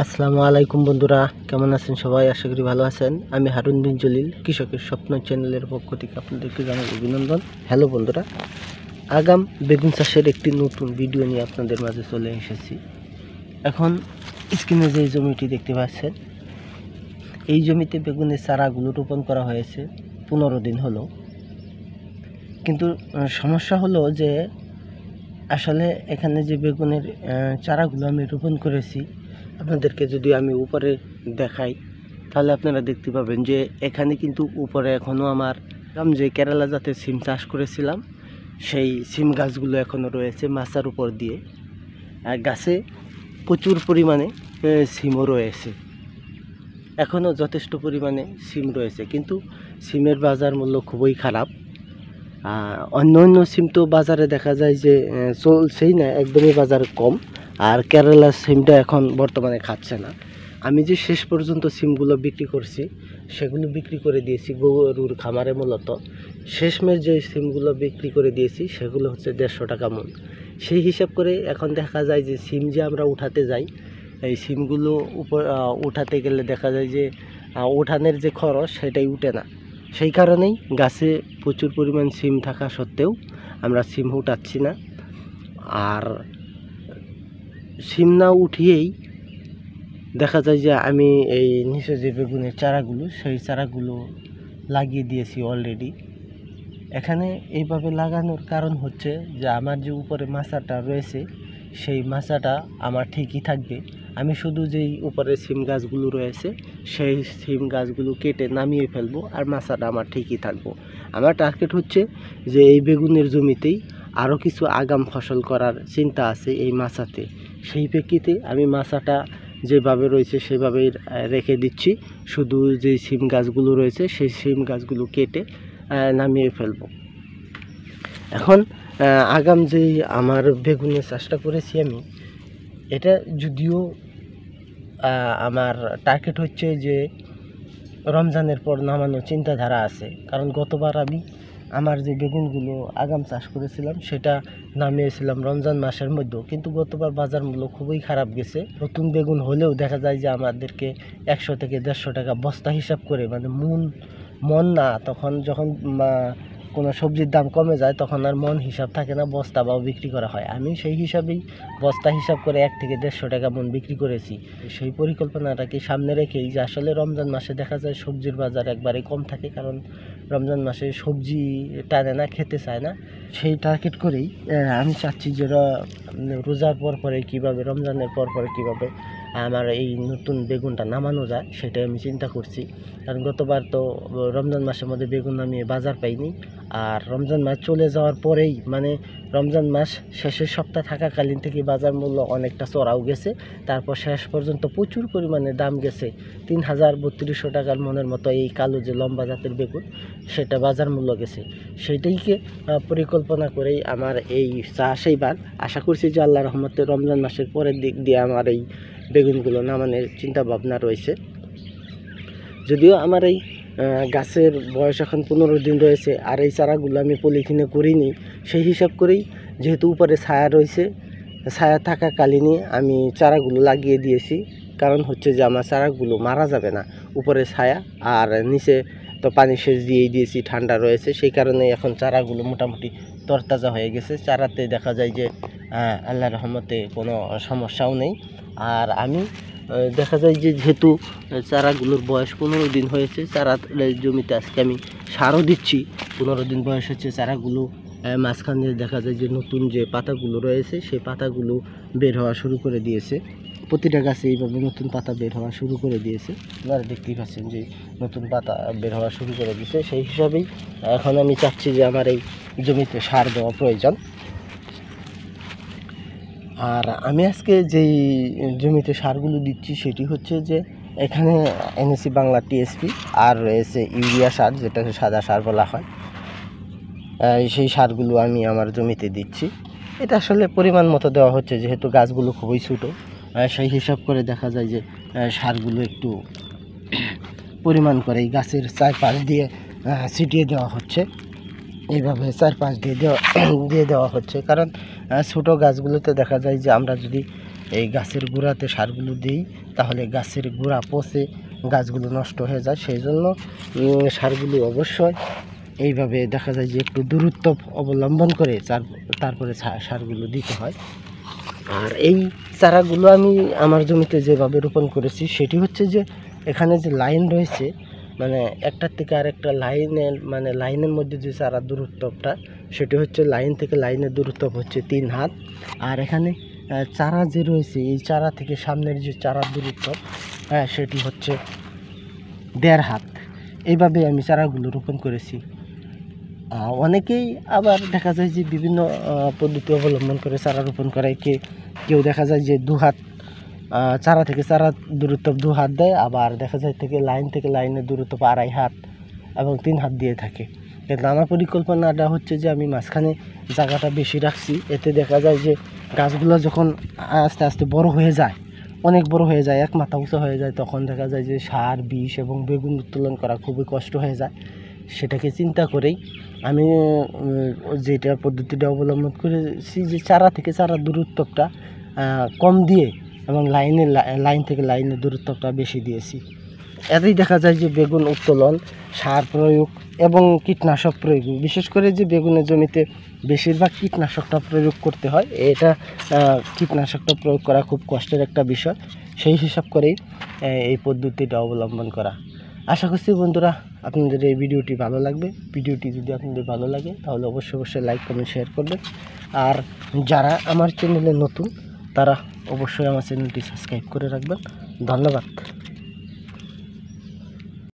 আসসালামু আলাইকুম বন্ধুরা, কেমন আছেন সবাই? আশা করি ভালো আছেন। আমি হারুন বিন জলিল, কৃষকের স্বপ্ন চ্যানেলের পক্ষ থেকে আপনাদেরকে জানাই অভিনন্দন। হ্যালো বন্ধুরা, আগাম বেগুন চাষের একটি নতুন ভিডিও নিয়ে আপনাদের মাঝে চলে এসেছি। এখন স্ক্রিনে যে জমিটি দেখতে পাচ্ছেন, এই জমিতে বেগুনের চারাগুলো রোপণ করা হয়েছে 15 দিন হলো। কিন্তু সমস্যা হলো যে আসলে এখানে যে বেগুনের চারাগুলো আমি রোপণ করেছি, আপনাদেরকে যদি আমি উপরে দেখাই তাহলে আপনারা দেখতে পাবেন যে এখানে কিন্তু উপরে এখনও আমার যে কেরালা জাতের সিম চাষ করেছিলাম সেই সিম গাছগুলো এখনও রয়েছে মাচার উপর দিয়ে। গাছে প্রচুর পরিমাণে সিমও রয়েছে, এখনও যথেষ্ট পরিমাণে সিম রয়েছে, কিন্তু সিমের বাজার মূল্য খুবই খারাপ। অন্য অন্য সিম তো বাজারে দেখা যায় যে চলছেই না, একদমই বাজার কম। আর কেরালার সিমটা এখন বর্তমানে খাচ্ছে না। আমি যে শেষ পর্যন্ত সিমগুলো বিক্রি করছি সেগুলো বিক্রি করে দিয়েছি গরুর খামারে। মূলত শেষমেশ যে সিমগুলো বিক্রি করে দিয়েছি সেগুলো হচ্ছে 150 টাকা মন। সেই হিসাব করে এখন দেখা যায় যে সিম যে আমরা উঠাতে যাই, এই সিমগুলো উঠাতে গেলে দেখা যায় যে উঠানের যে খরচ সেটাই উঠে না। সেই কারণেই গাছে প্রচুর পরিমাণ সিম থাকা সত্ত্বেও আমরা সিম উঠাচ্ছি না। আর সিম না উঠিয়েই দেখা যায় যে আমি এই নিচে যে বেগুনের চারাগুলো সেই চারাগুলো লাগিয়ে দিয়েছি অলরেডি। এখানে এইভাবে লাগানোর কারণ হচ্ছে যে আমার যে উপরে মাচাটা রয়েছে সেই মাচাটা আমার ঠিকই থাকবে। আমি শুধু যেই উপরে সিম গাছগুলো রয়েছে সেই সিম গাছগুলো কেটে নামিয়ে ফেলবো, আর মাচাটা আমার ঠিকই থাকবো। আমার টার্গেট হচ্ছে যে এই বেগুনের জমিতেই আরও কিছু আগাম ফসল করার চিন্তা আছে এই মাচাতে। সেই প্রেক্ষিতে আমি মাচাটা যেভাবে রয়েছে সেভাবেই রেখে দিচ্ছি। শুধু যে সিম গাছগুলো রয়েছে সেই সিম গাছগুলো কেটে নামিয়ে ফেলব। এখন আগাম যেই আমার বেগুনের চাষটা করেছি আমি, এটা যদিও আমার টার্গেট হচ্ছে যে রমজানের পর নামানোর চিন্তাধারা আছে, কারণ গতবার আমি আমার যে বেগুনগুলো আগাম চাষ করেছিলাম সেটা নামিয়েছিলাম রমজান মাসের মধ্যেও, কিন্তু গতবার বাজার মূল্য খুবই খারাপ গেছে। নতুন বেগুন হলেও দেখা যায় যে আমাদেরকে 100 থেকে 150 টাকা বস্তা হিসাব করে, মানে মন না, তখন যখন কোনো সবজির দাম কমে যায় তখন আর মন হিসাব থাকে না, বস্তা বাও বিক্রি করা হয়। আমি সেই হিসাবেই বস্তা হিসাব করে 1 থেকে 150 টাকা মন বিক্রি করেছি। সেই পরিকল্পনাটাকে সামনে রেখেই যে আসলে রমজান মাসে দেখা যায় সবজির বাজার একবারে কম থাকে, কারণ রমজান মাসে সবজি টানে না, খেতে চায় না। সেই টার্গেট করেই আমি চাচ্ছি যে রোজার পর পরে কীভাবে, রমজানের পর পরে কীভাবে আমার এই নতুন বেগুনটা নামানো যায় সেটাই আমি চিন্তা করছি। কারণ গতবার তো রমজান মাসের মধ্যে বেগুন নামিয়ে বাজার পাইনি। আর রমজান মাস চলে যাওয়ার পরেই, মানে রমজান মাস শেষের সপ্তাহ থাকাকালীন থেকে বাজার মূল্য অনেকটা চড়াও গেছে। তারপর শেষ পর্যন্ত প্রচুর পরিমাণে দাম গেছে, 3000-3200 টাকার মনের মতো এই কালো যে লম্বা জাতের বেগুন সেটা বাজার মূল্য গেছে। সেইটাইকে পরিকল্পনা করেই আমার এই চাষ এইবার আশা করছি যে আল্লাহর রহমতে রমজান মাসের পরের দিক দিয়ে আমার এই বেগুনগুলো নামানোর চিন্তা ভাবনা রয়েছে। যদিও আমার এই গাছের বয়স এখন 15 দিন রয়েছে, আর এই চারাগুলো আমি পলিথিনে করিনি। সেই হিসাব করেই যেহেতু উপরে ছায়া রয়েছে, ছায়া থাকাকালীনই আমি চারাগুলো লাগিয়ে দিয়েছি। কারণ হচ্ছে যে আমার চারাগুলো মারা যাবে না, উপরে ছায়া আর নিচে তো পানি সেচ দিয়েই দিয়েছি, ঠান্ডা রয়েছে। সেই কারণে এখন চারাগুলো মোটামুটি তরতাজা হয়ে গেছে। চারাতে দেখা যায় যে আল্লাহর রহমতে কোনো সমস্যাও নেই। আর আমি দেখা যায় যে যেহেতু চারাগুলোর বয়স 15 দিন হয়েছে, চারা জমিতে আজকে আমি সারও দিচ্ছি। 15 দিন বয়স হচ্ছে চারাগুলো, মাঝখানে দেখা যায় যে নতুন যে পাতাগুলো রয়েছে সেই পাতাগুলো বের হওয়া শুরু করে দিয়েছে। প্রতিটা গাছে এইভাবে নতুন পাতা বের হওয়া শুরু করে দিয়েছে। আপনারা দেখতেই পাচ্ছেন যে নতুন পাতা বের হওয়া শুরু করে দিয়েছে। সেই হিসাবেই এখন আমি চাচ্ছি যে আমার এই জমিতে সার দেওয়া প্রয়োজন। আর আমি আজকে যেই জমিতে সারগুলো দিচ্ছি সেটি হচ্ছে যে এখানে NAC বাংলা TSP আর রয়েছে ইউরিয়া সার, যেটা সাদা সার বলা হয়। সেই সারগুলো আমি আমার জমিতে দিচ্ছি। এটা আসলে পরিমাণ মতো দেওয়া হচ্ছে, যেহেতু গাছগুলো খুবই ছোটো। সেই হিসাব করে দেখা যায় যে সারগুলো একটু পরিমাণ করে এই গাছের চারপাশ দিয়ে ছিটিয়ে দেওয়া হচ্ছে। এইভাবে চারপাশ দিয়ে দেওয়া হচ্ছে, কারণ ছোটো গাছগুলোতে দেখা যায় যে আমরা যদি এই গাছের গোড়াতে সারগুলো দিই, তাহলে গাছের গোড়া পচে গাছগুলো নষ্ট হয়ে যায়। সেই জন্য সারগুলো অবশ্যই এইভাবে দেখা যায় যে একটু দূরত্ব অবলম্বন করে তারপরে সারগুলো দিতে হয়। আর এই চারাগুলো আমি আমার জমিতে যেভাবে রোপণ করেছি সেটি হচ্ছে যে এখানে যে লাইন রয়েছে, মানে একটার থেকে আরেকটা লাইনের মধ্যে যে চারা দূরত্বটা, সেটি হচ্ছে লাইন থেকে লাইনের দূরত্ব হচ্ছে 3 হাত। আর এখানে চারা যে রয়েছে, এই চারা থেকে সামনের যে চারার দূরত্ব সেটি হচ্ছে 1.5 হাত। এইভাবে আমি চারাগুলো রোপণ করেছি। অনেকেই আবার দেখা যায় যে বিভিন্ন পদ্ধতি অবলম্বন করে চারা রোপণ করে। কেউ দেখা যায় যে 2 হাত চারা থেকে চারা দূরত্ব 2 হাত দেয়, আবার দেখা যায় লাইন থেকে লাইনের দূরত্ব 2.5 হাত এবং 3 হাত দিয়ে থাকে। কিন্তু আমার পরিকল্পনাটা হচ্ছে যে আমি মাঝখানে জায়গাটা বেশি রাখছি। এতে দেখা যায় যে গাছগুলো যখন আস্তে আস্তে বড় হয়ে যায়, অনেক বড় হয়ে যায়, এক মাথা উঁচু হয়ে যায়, তখন দেখা যায় যে সার, বিষ এবং বেগুন উত্তোলন করা খুবই কষ্ট হয়ে যায়। সেটাকে চিন্তা করেই আমি যেটা পদ্ধতিটা অবলম্বন করেছি যে চারা থেকে চারার দূরত্বটা কম দিয়ে এবং লাইন থেকে লাইনের দূরত্বটা বেশি দিয়েছি। এতেই দেখা যায় যে বেগুন উত্তোলন, সার প্রয়োগ এবং কীটনাশক প্রয়োগ, বিশেষ করে যে বেগুনের জমিতে বেশিরভাগ কীটনাশকটা প্রয়োগ করতে হয়, এটা কীটনাশকটা প্রয়োগ করা খুব কষ্টের একটা বিষয়। সেই হিসাব করেই এই পদ্ধতিটা অবলম্বন করা। আশা করছি বন্ধুরা আপনাদের এই ভিডিওটি ভালো লাগবে। ভিডিওটি যদি আপনাদের ভালো লাগে তাহলে অবশ্যই লাইক, কমেন্ট, শেয়ার করবেন। আর যারা আমার চ্যানেলে নতুন তারা অবশ্যই আমার চ্যানেলটি সাবস্ক্রাইব করে রাখবেন। ধন্যবাদ।